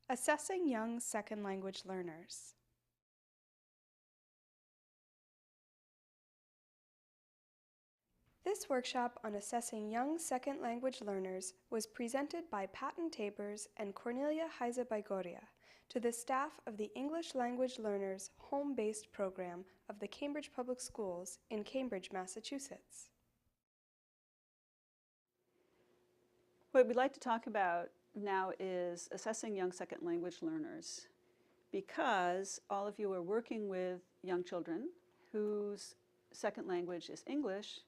Assessing Young Second Language Learners. This workshop on assessing young second language learners was presented by Patton Tabers and Cornelia Heise-Baigoria to the staff of the English Language Learners Home-Based Program of the Cambridge Public Schools in Cambridge, Massachusetts. What we'd like to talk about now is assessing young second language learners, because all of you are working with young children whose second language is English,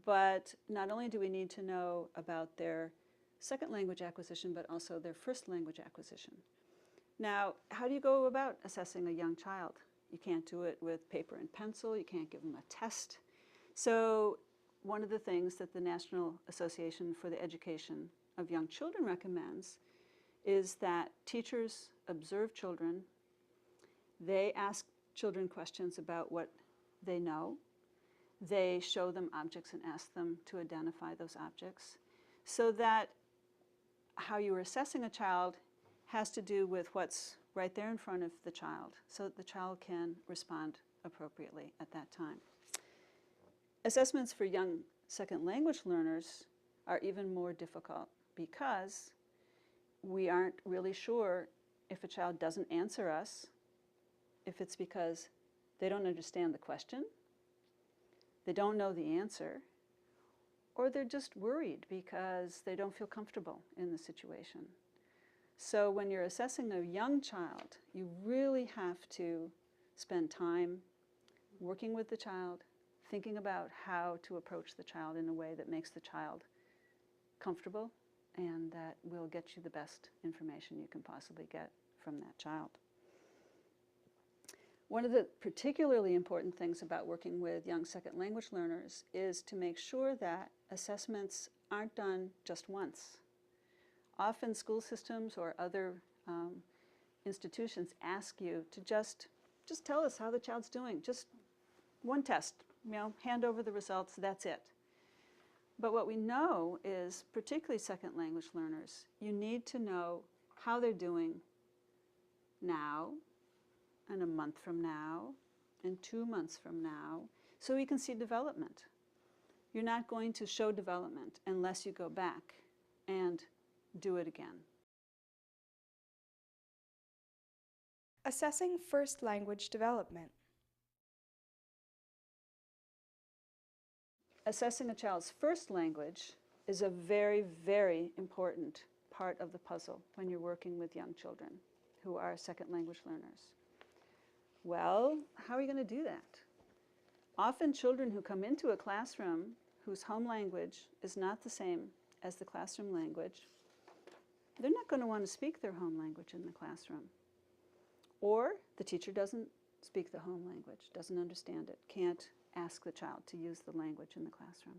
but not only do we need to know about their second language acquisition, but also their first language acquisition. Now, how do you go about assessing a young child? You can't do it with paper and pencil, you can't give them a test. So one of the things that the National Association for the Education of Young Children recommends is that teachers observe children. They ask children questions about what they know. They show them objects and ask them to identify those objects, so that how you are assessing a child has to do with what's right there in front of the child, so that the child can respond appropriately at that time. Assessments for young second language learners are even more difficult, because we aren't really sure if a child doesn't answer us, if it's because they don't understand the question, they don't know the answer, or they're just worried because they don't feel comfortable in the situation. So when you're assessing a young child, you really have to spend time working with the child, thinking about how to approach the child in a way that makes the child comfortable and that will get you the best information you can possibly get from that child. One of the particularly important things about working with young second language learners is to make sure that assessments aren't done just once. Often school systems or other institutions ask you to just tell us how the child's doing. Just one test, hand over the results, that's it. But what we know is, particularly second language learners, you need to know how they're doing now, and a month from now, and 2 months from now, so we can see development. You're not going to show development unless you go back and do it again. Assessing first language development. Assessing a child's first language is a very, very important part of the puzzle when you're working with young children who are second language learners. Well, how are you going to do that? Often children who come into a classroom whose home language is not the same as the classroom language, they're not going to want to speak their home language in the classroom. Or the teacher doesn't speak the home language, doesn't understand it, can't ask the child to use the language in the classroom.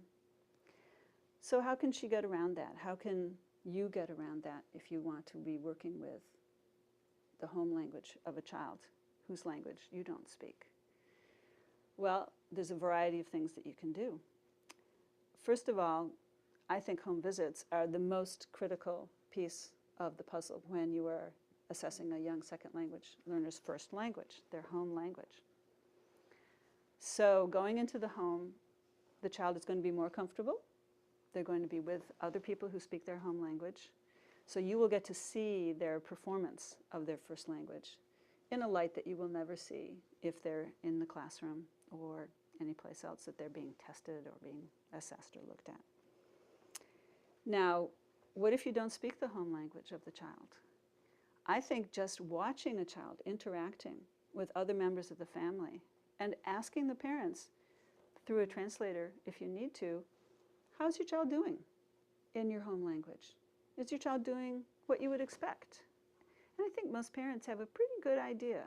So how can she get around that? How can you get around that if you want to be working with the home language of a child whose language you don't speak? Well, there's a variety of things that you can do. First of all, I think home visits are the most critical piece of the puzzle when you are assessing a young second language learner's first language, their home language. So going into the home, the child is going to be more comfortable. They're going to be with other people who speak their home language. So you will get to see their performance of their first language in a light that you will never see if they're in the classroom or any place else that they're being tested or being assessed or looked at. Now, what if you don't speak the home language of the child? I think just watching a child interacting with other members of the family and asking the parents through a translator, if you need to, how's your child doing in your home language? Is your child doing what you would expect? And I think most parents have a pretty good idea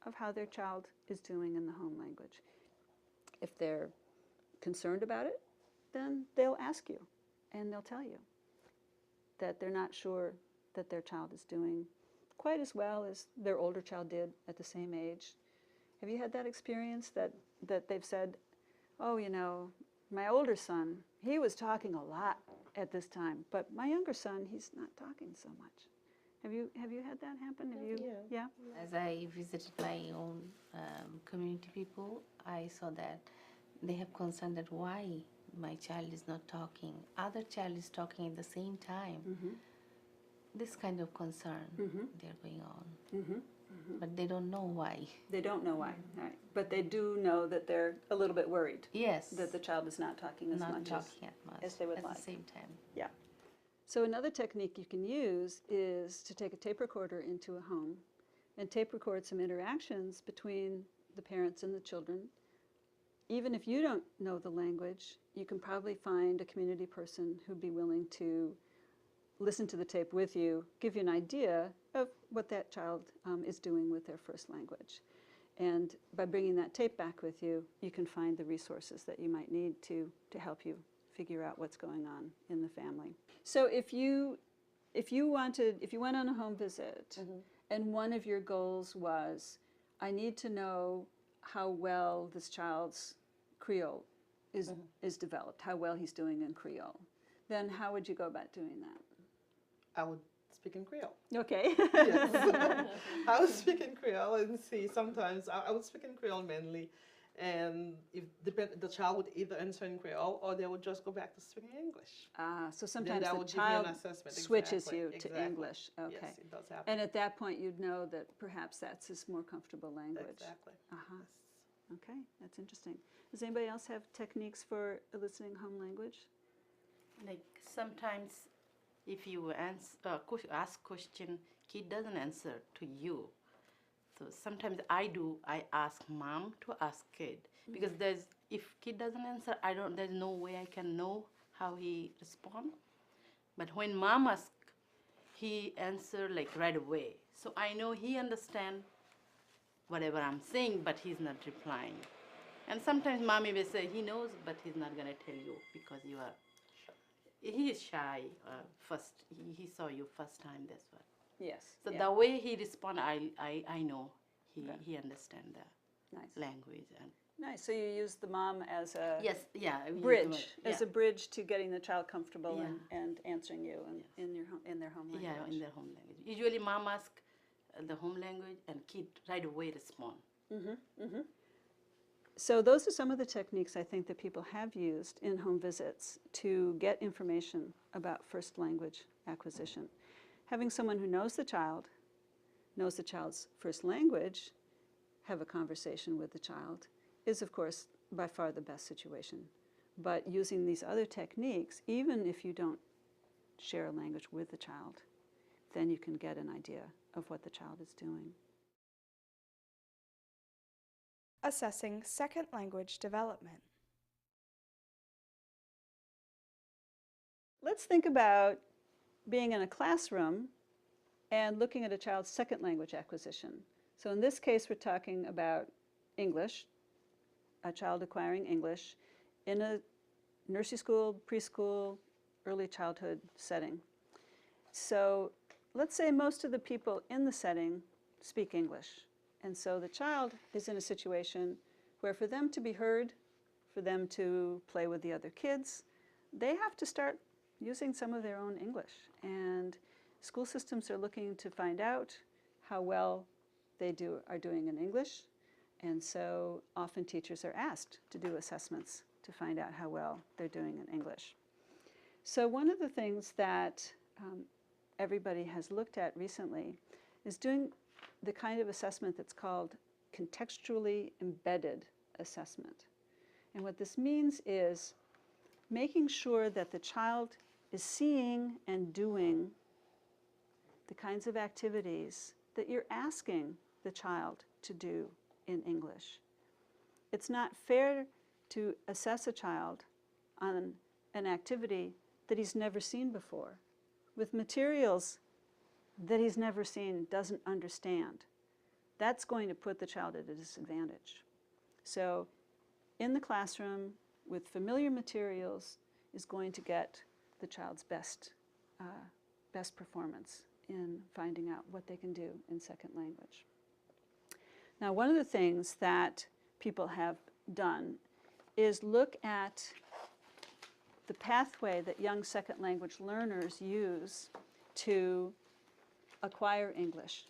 of how their child is doing in the home language. If they're concerned about it, then they'll ask you and they'll tell you that they're not sure that their child is doing quite as well as their older child did at the same age. Have you had that experience that they've said, oh, my older son, he was talking a lot at this time, but my younger son, he's not talking so much. Have you had that happen? Have you? Yeah. As I visited my own community people, I saw that they have concern that why my child is not talking. Other child is talking at the same time. This kind of concern they're going on. But they don't know why. They don't know why, right? But they do know that they're a little bit worried. Yes. That the child is not talking as not much talking as they would at like. the same time. Yeah. So another technique you can use is to take a tape recorder into a home and tape record some interactions between the parents and the children. Even if you don't know the language, you can probably find a community person who'd be willing to listen to the tape with you, give you an idea of what that child is doing with their first language. And by bringing that tape back with you, you can find the resources that you might need to help you figure out what's going on in the family. So if you went on a home visit and one of your goals was, I need to know how well this child's Creole is developed, how well he's doing in Creole, then how would you go about doing that? I would speak in Creole. Okay. Yes. I would speak in Creole and see. Sometimes I would speak in Creole mainly, and if the child would either answer in Creole or they would just go back to speaking English. So sometimes that the would give you an child assessment. switches Exactly, you to exactly. English. Okay. Yes, it does happen. And at that point, you'd know that perhaps that's his more comfortable language. Exactly. Uh-huh. Yes. Okay, that's interesting. Does anybody else have techniques for eliciting home language? Like sometimes if you ask question, kid doesn't answer to you. So sometimes I ask mom to ask kid, because if kid doesn't answer, there's no way I can know how he respond. But when mom asks, he answer like right away. So I know he understand whatever I'm saying, but he's not replying. And sometimes mommy will say he knows, but he's not gonna tell you because he is shy. First, he saw you first time. That's what. Yes. So yeah. the way he respond, I know he understand the Nice. language and Nice. So you use the mom as a yes, yeah, we use the bridge, word, as a bridge to getting the child comfortable Yeah. and answering you in their home language. yeah, in their home language. Usually, mom ask the home language, and kid right away respond. So those are some of the techniques I think that people have used in home visits to get information about first language acquisition. Having someone who knows the child's first language, have a conversation with the child, is of course by far the best situation. But using these other techniques, even if you don't share a language with the child, then you can get an idea of what the child is doing. Assessing second language development. Let's think about being in a classroom and looking at a child's second language acquisition. So in this case, we're talking about English, a child acquiring English in a nursery school, preschool, early childhood setting. So let's say most of the people in the setting speak English. And so the child is in a situation where for them to be heard, for them to play with the other kids, they have to start using some of their own English. And school systems are looking to find out how well they are doing in English. And so often teachers are asked to do assessments to find out how well they're doing in English. So one of the things that everybody has looked at recently is doing the kind of assessment that's called contextually embedded assessment. And what this means is making sure that the child is seeing and doing the kinds of activities that you're asking the child to do in English. It's not fair to assess a child on an activity that he's never seen before, with materials that he's never seen, doesn't understand. That's going to put the child at a disadvantage. So in the classroom, with familiar materials, is going to get the child's best performance in finding out what they can do in second language. Now, one of the things that people have done is look at the pathway that young second language learners use to acquire English.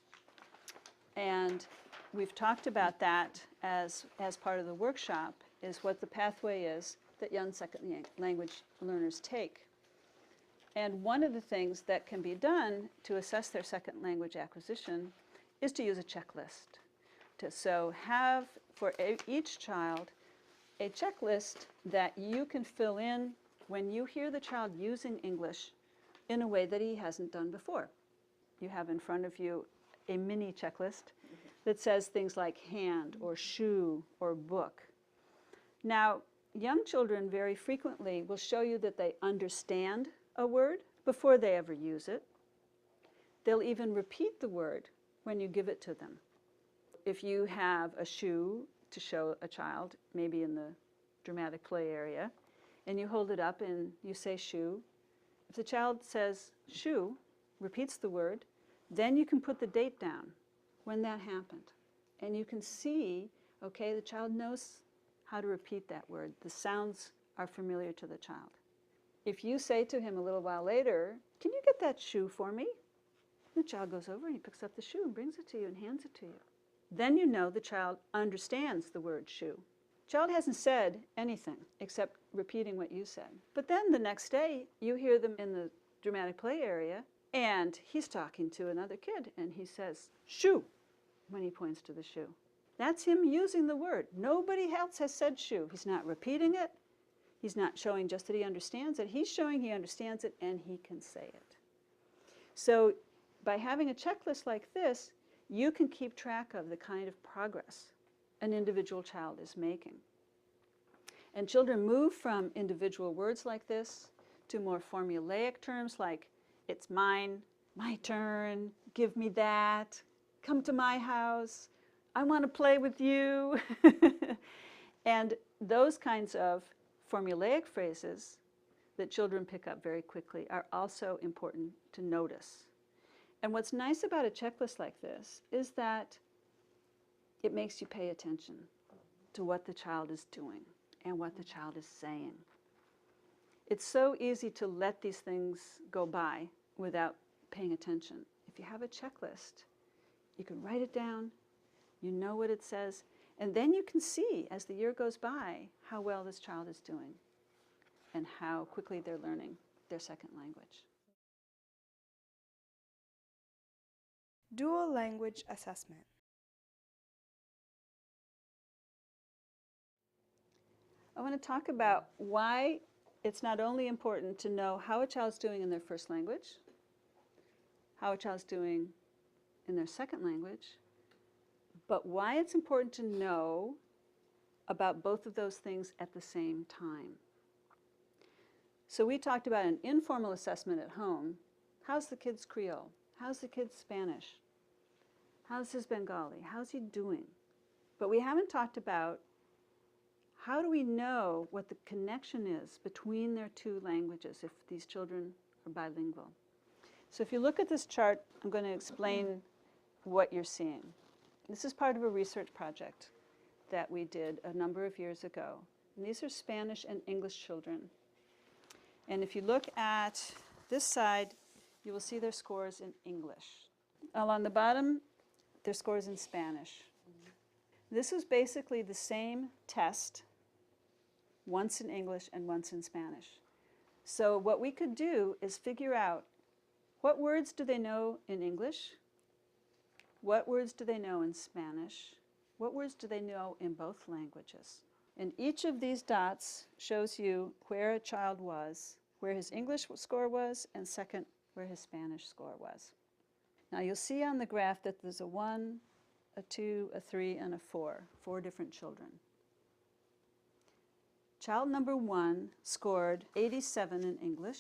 And we've talked about that as part of the workshop, is what the pathway is that young second language learners take. And one of the things that can be done to assess their second language acquisition is to use a checklist. So have for each child a checklist that you can fill in when you hear the child using English in a way that he hasn't done before. You have in front of you a mini checklist that says things like hand or shoe or book. Now, young children very frequently will show you that they understand a word before they ever use it. They'll even repeat the word when you give it to them. If you have a shoe to show a child, maybe in the dramatic play area, and you hold it up and you say shoe, if the child says shoe, repeats the word, then you can put the date down when that happened. And you can see, okay, the child knows how to repeat that word. The sounds are familiar to the child. If you say to him a little while later, can you get that shoe for me? The child goes over and he picks up the shoe and brings it to you and hands it to you. Then you know the child understands the word shoe. The child hasn't said anything except repeating what you said. But then the next day, you hear them in the dramatic play area, and he's talking to another kid, and he says, shoe, when he points to the shoe. That's him using the word. Nobody else has said shoe. He's not repeating it. He's not showing just that he understands it. He's showing he understands it and he can say it. So by having a checklist like this, you can keep track of the kind of progress an individual child is making. And children move from individual words like this to more formulaic terms like it's mine, my turn, give me that, come to my house, I want to play with you. And those kinds of formulaic phrases that children pick up very quickly are also important to notice. And what's nice about a checklist like this is that it makes you pay attention to what the child is doing and what the child is saying. It's so easy to let these things go by without paying attention. If you have a checklist, you can write it down, you know what it says, and then you can see as the year goes by how well this child is doing and how quickly they're learning their second language. Dual language assessment. I want to talk about why it's not only important to know how a child's doing in their first language, how a child's doing in their second language, but why it's important to know about both of those things at the same time. So we talked about an informal assessment at home. How's the kid's Creole? How's the kid's Spanish? How's his Bengali? How's he doing? But we haven't talked about how do we know what the connection is between their two languages if these children are bilingual. So if you look at this chart, I'm going to explain what you're seeing. This is part of a research project that we did a number of years ago. And these are Spanish and English children. And if you look at this side, you will see their scores in English. Along the bottom, their scores in Spanish. This is basically the same test, once in English and once in Spanish. So what we could do is figure out what words do they know in English, what words do they know in Spanish, what words do they know in both languages. And each of these dots shows you where a child was, where his English score was, and second, where his Spanish score was. Now you'll see on the graph that there's a 1, a 2, a 3, and a 4, 4 different children. Child number 1 scored 87 in English,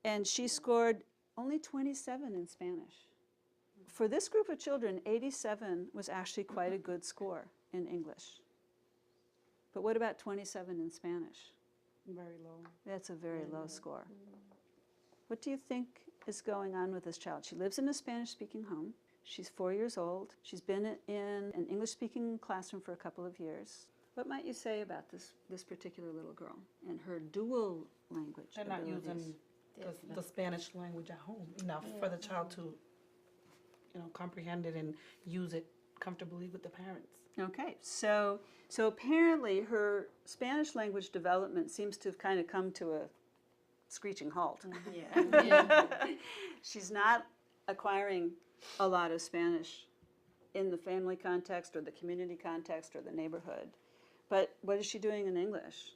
and she scored only 27 in Spanish. For this group of children, 87 was actually quite a good score in English. But what about 27 in Spanish? Very low. That's a very low score. What do you think is going on with this child? She lives in a Spanish-speaking home. She's 4 years old. She's been in an English-speaking classroom for a couple of years. What might you say about this particular little girl and her dual language They're not abilities? using the Spanish language at home enough for the child to comprehend it and use it comfortably with the parents. Okay, so apparently her Spanish language development seems to have kind of come to a screeching halt. Yeah. She's not acquiring a lot of Spanish in the family context or the community context or the neighborhood. But what is she doing in English?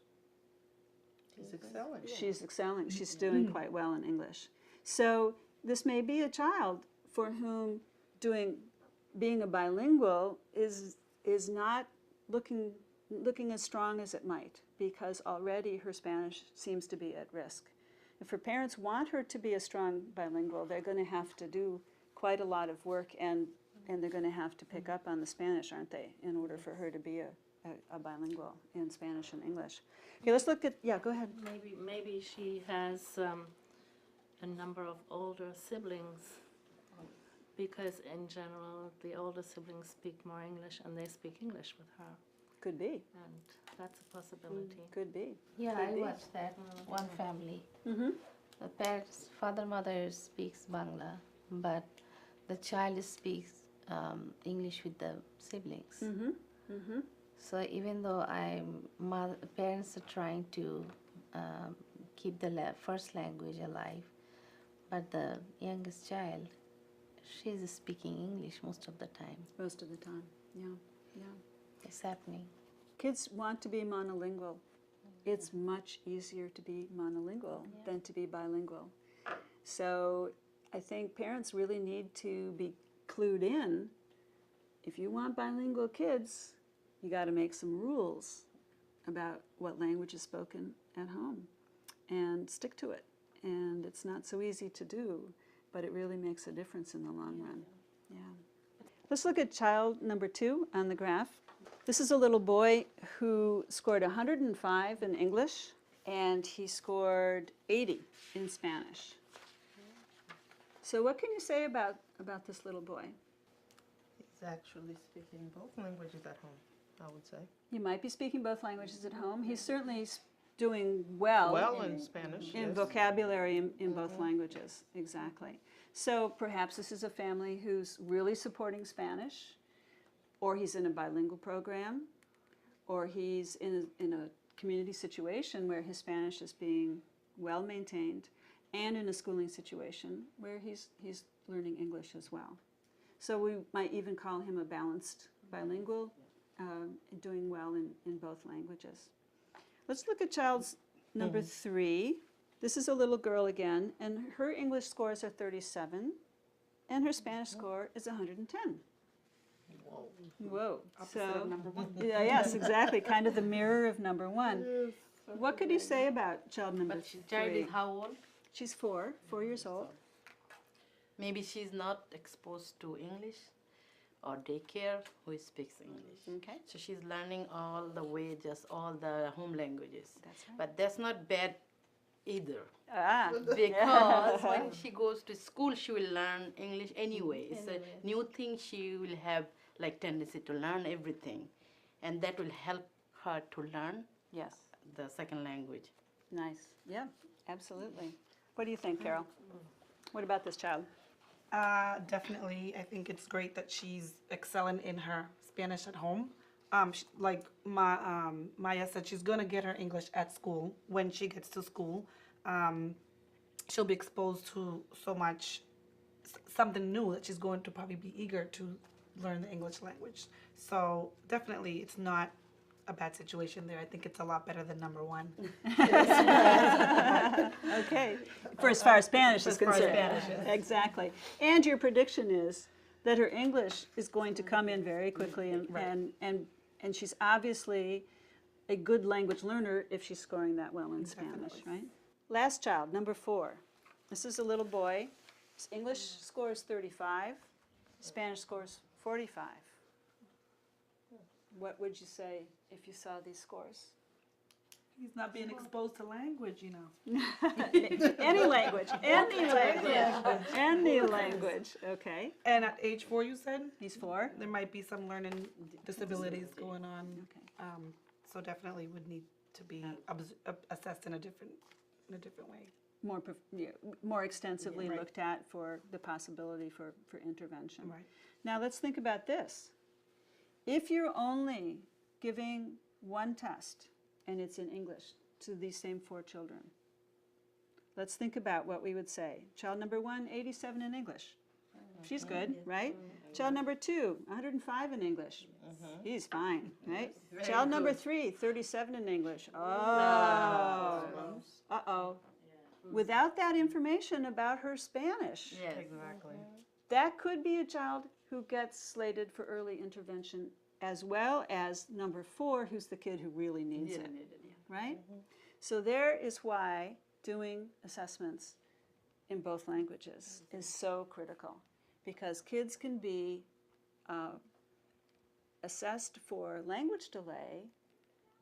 She's excelling. She's excelling. She's doing quite well in English. So this may be a child for whom being a bilingual is not looking as strong as it might, because already her Spanish seems to be at risk. If her parents want her to be a strong bilingual, they're going to have to do quite a lot of work, and they're going to have to pick up on the Spanish, aren't they, in order for her to be a bilingual in Spanish and English. Okay, let's look at, yeah, go ahead. Maybe she has a number of older siblings, because in general the older siblings speak more English and they speak English with her, Could be, and that's a possibility. could be. Yeah, Could I be. watched that one family. Mm-hmm. The parents, father, mother speaks Bangla, but the child speaks English with the siblings. Mm-hmm. Mm-hmm. So even though parents are trying to keep the first language alive, but the youngest child, she's speaking English most of the time. Most of the time, yeah, yeah. It's happening. Kids want to be monolingual. It's much easier to be monolingual than to be bilingual. So I think parents really need to be clued in. If you want bilingual kids, you got to make some rules about what language is spoken at home and stick to it. And it's not so easy to do, but it really makes a difference in the long run. Yeah. Let's look at child number 2 on the graph. This is a little boy who scored 105 in English, and he scored 80 in Spanish. So what can you say about this little boy? He's actually speaking both languages at home, I would say. He might be speaking both languages at home. He's certainly doing well, Well in Spanish, in yes. vocabulary in both languages, exactly. So perhaps this is a family who's really supporting Spanish, or he's in a bilingual program, or he's in a community situation where his Spanish is being well maintained, and in a schooling situation where he's learning English as well. So we might even call him a balanced bilingual, doing well in both languages. Let's look at child's number 3. This is a little girl again, and her English scores are 37, and her Spanish score is 110. Whoa. Opposite of number 1. Yeah, yes, exactly, kind of the mirror of number 1. What could you say about child number But 3? child is how old? She's 4 years old. Maybe she's not exposed to English or daycare who speaks English. Okay. So she's learning all the way, just all the home languages. That's right. But that's not bad either. Ah, Because when she goes to school, she will learn English anyway. It's a new thing. She will have like tendency to learn everything, and that will help her to learn yes, the second language. nice. Yeah, absolutely. What do you think, Carol? What about this child? Definitely, I think it's great that she's excelling in her Spanish at home. Like Maya said, she's gonna get her English at school. When she gets to school, she'll be exposed to so much, something new that she's going to probably be eager to learn the English language. So definitely, it's not a bad situation there. I think it's a lot better than number 1. Okay, for as far as Spanish is As far as concerned. Spanish, yes. Exactly. And your prediction is that her English is going to come in very quickly, and she's obviously a good language learner if she's scoring that well in Spanish, right? Last child, number 4. This is a little boy. His English score is 35. Spanish score is 45. What would you say if you saw these scores? He's not being exposed to language, you know. Any language, any language, okay. And at age 4, you said? He's 4. There might be some learning disabilities going on. Okay. So definitely would need to be assessed in a different way. more extensively Right. looked at for the possibility for intervention. Right. Now let's think about this. If you're only giving one test and it's in English to these same 4 children, let's think about what we would say. Child number 1, 87 in English. She's good, right? Child number 2, 105 in English. He's fine, right? Child number 3, 37 in English. Oh, uh-oh. Without that information about her Spanish, Yes. Exactly. that could be a child who gets slated for early intervention, as well as number 4, who's the kid who really needs it, right? So there is why doing assessments in both languages is so critical, because kids can be assessed for language delay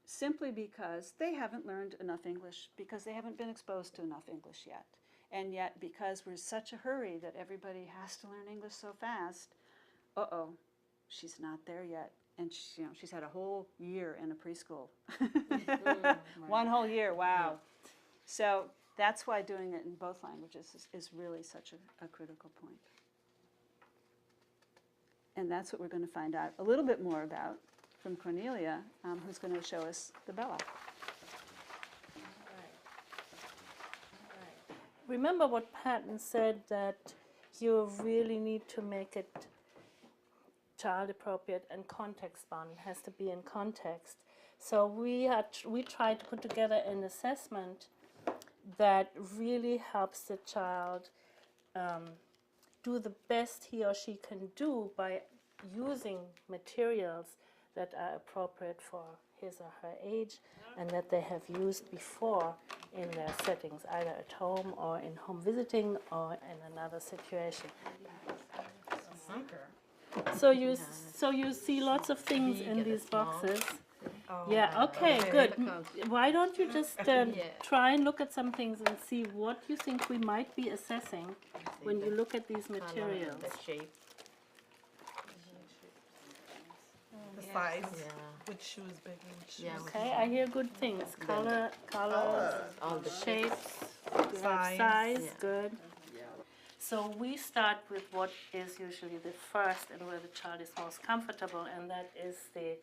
simply because they haven't learned enough English, because they haven't been exposed to enough English yet. And yet, because we're in such a hurry that everybody has to learn English so fast, she's not there yet. And she, she's had a whole year in a preschool. 1 whole year, wow. So that's why doing it in both languages is really such a critical point. And that's what we're going to find out a little bit more about from Cornelia, who's going to show us the Bella. Remember what Patton said, that you really need to make it child appropriate and context bound. It has to be in context. So we tried to put together an assessment that really helps the child do the best he or she can do by using materials that are appropriate for his or her age and that they have used before in their settings, either at home or in home visiting or in another situation. So you see lots of things in these boxes. Yeah, okay, good. Why don't you just try and look at some things and see what you think we might be assessing when you look at these materials. The shape. The size, which shoes big and which shoes. Yeah. Okay, I hear good things. Colors, All the shapes, you have size, good. So we start with what is usually the first and where the child is most comfortable, and that is the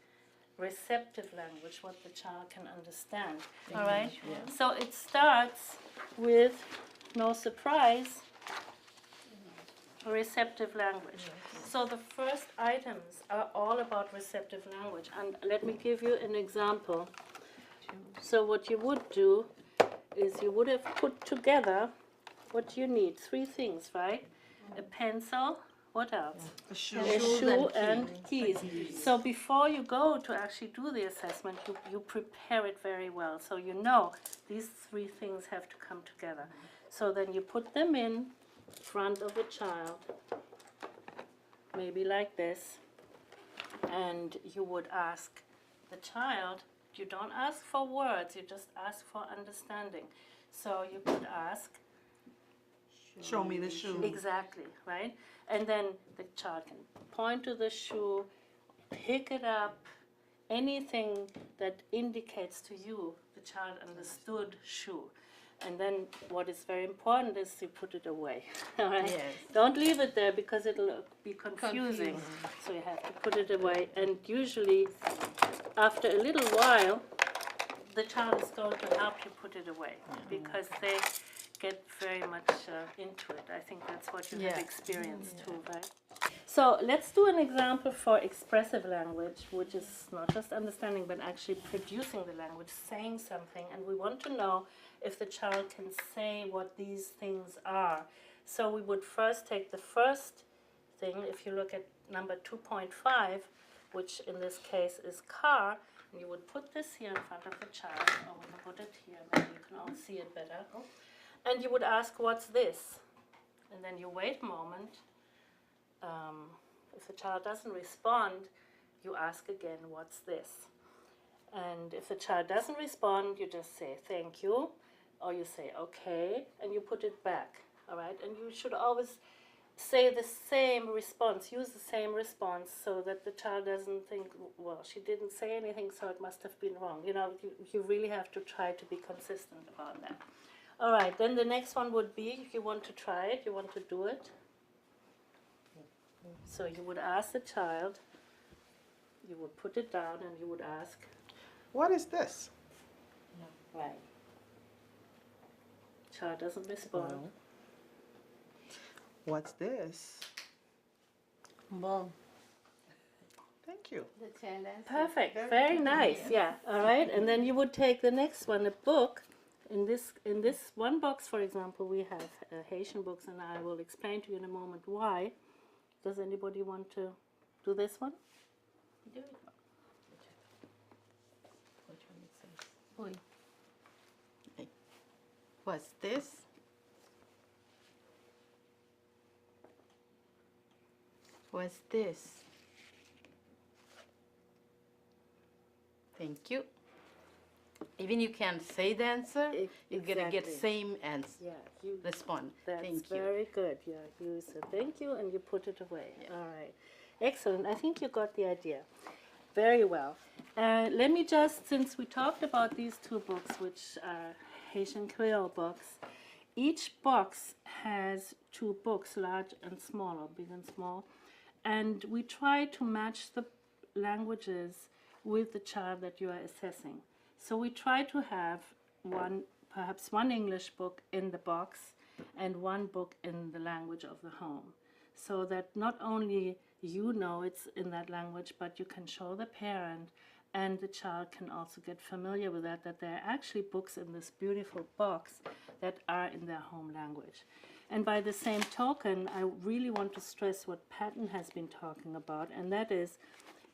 receptive language, what the child can understand. All right? So it starts with, no surprise, receptive language. So the first items are all about receptive language. And let me give you an example. So what you would do is you would have put together what you need. 3 things, right? A pencil. What else? A shoe. A shoe and keys. So before you go to actually do the assessment, you prepare it very well. So you know these 3 things have to come together. So then you put them in front of a child, maybe like this, and you would ask the child, you don't ask for words, you just ask for understanding. So you could ask, Show me the shoe. exactly, right? And then the child can point to the shoe, pick it up, anything that indicates to you the child understood shoe. And then what is very important is you put it away. All right? Yes. Don't leave it there because it'll be confusing. So you have to put it away. And usually, after a little while, the child is going to help you put it away because they get very much into it. I think that's what you have experienced too, right? So let's do an example for expressive language, which is not just understanding, but actually producing the language, saying something. And we want to know if the child can say what these things are. So we would first take the first thing, if you look at number 2.5, which in this case is car, and you would put this here in front of the child, or we can put it here, maybe you can all see it better. And you would ask, what's this? And then you wait a moment. If the child doesn't respond, you ask again, what's this? And if the child doesn't respond, you just say, thank you, or you say, okay, and you put it back, all right? And you should always say the same response, use the same response so that the child doesn't think, well, she didn't say anything, so it must have been wrong. You know, you really have to try to be consistent about that. All right, then the next one would be, if you want to try it, you want to do it. So you would ask the child, you would put it down and you would ask, What is this? right. Child doesn't respond. No. What's this? Ball. Thank you. The child answers. Perfect, very nice, yeah, all right. And then you would take the next one, a book. In this one box, for example, we have Haitian books, and I will explain to you in a moment why. Does anybody want to do this one? Do it. Which one it says? Oi. What's this? What's this? Thank you. Even you can't say the answer, you're gonna get Exactly. same answer. Yeah, you. Respond. That's Thank you. very good. Yeah, you said thank you and you put it away. All right, excellent. I think you got the idea. Very well. Let me just, since we talked about these two books, which are Haitian Creole books, each box has two books, large and small, or big and small, and we try to match the languages with the child that you are assessing. So we try to have perhaps one English book in the box and one book in the language of the home, so that not only you know it's in that language, but you can show the parent and the child can also get familiar with that there are actually books in this beautiful box that are in their home language. And by the same token, I really want to stress what Patton has been talking about, and that is,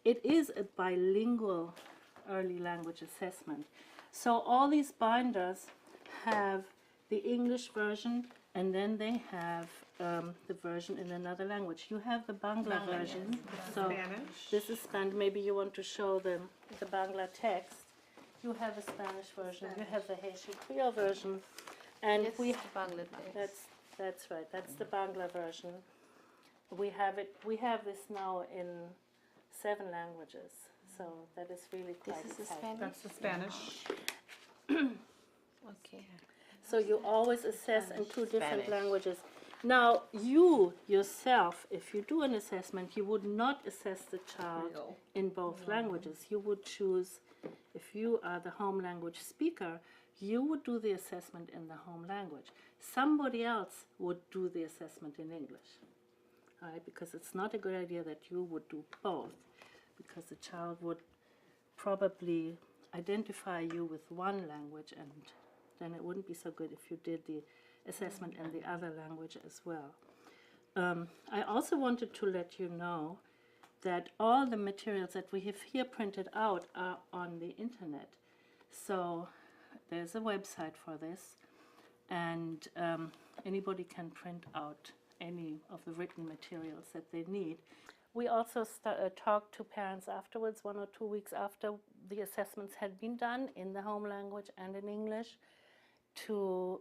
it is a bilingual early language assessment. So all these binders have the English version, and then they have the version in another language. You have the Bangla version. So Spanish. this is Spanish. Maybe you want to show them the Bangla text. You have a Spanish version. You have the Haitian Creole version, and Yes, we Bangladesh. that's right. That's the Bangla version. We have it. We have this now in 7 languages. So that is really quite This is the exciting. Spanish? That's the Spanish. Okay. So you always assess in 2 different Spanish. languages. Now, you yourself, if you do an assessment, you would not assess the child Creole. in both languages. You would choose, if you are the home language speaker, you would do the assessment in the home language. Somebody else would do the assessment in English. All right, because it's not a good idea that you would do both, because the child would probably identify you with one language, and then it wouldn't be so good if you did the assessment in the other language as well. I also wanted to let you know that all the materials that we have here printed out are on the internet. So there's a website for this, and anybody can print out any of the written materials that they need. We also talked to parents afterwards, 1 or 2 weeks after the assessments had been done in the home language and in English, to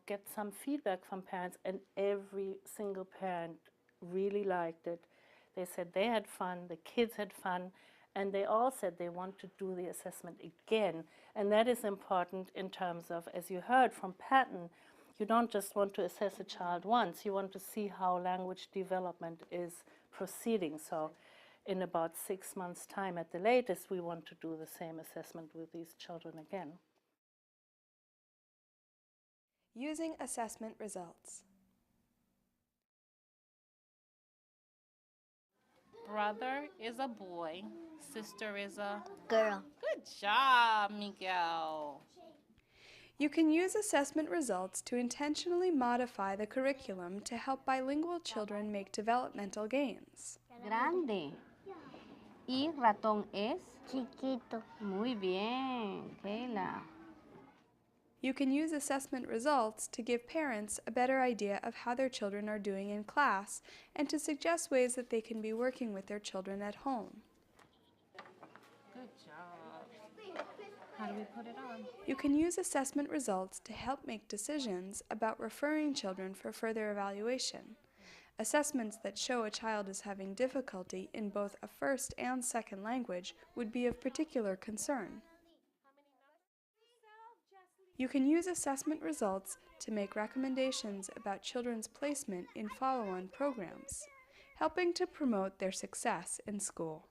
get some feedback from parents, and every single parent really liked it. They said they had fun, the kids had fun, and they all said they want to do the assessment again. And that is important in terms of, as you heard from Patton, you don't just want to assess a child once, you want to see how language development is proceeding. So in about 6 months' time at the latest, we want to do the same assessment with these children again. Using assessment results. Brother is a boy, sister is a Girl. good job, Miguel. You can use assessment results to intentionally modify the curriculum to help bilingual children make developmental gains. Grande. Y ratón es Chiquito. muy bien, Kayla. You can use assessment results to give parents a better idea of how their children are doing in class and to suggest ways that they can be working with their children at home. Good job. How do we put it on? You can use assessment results to help make decisions about referring children for further evaluation. Assessments that show a child is having difficulty in both a first and second language would be of particular concern. You can use assessment results to make recommendations about children's placement in follow-on programs, helping to promote their success in school.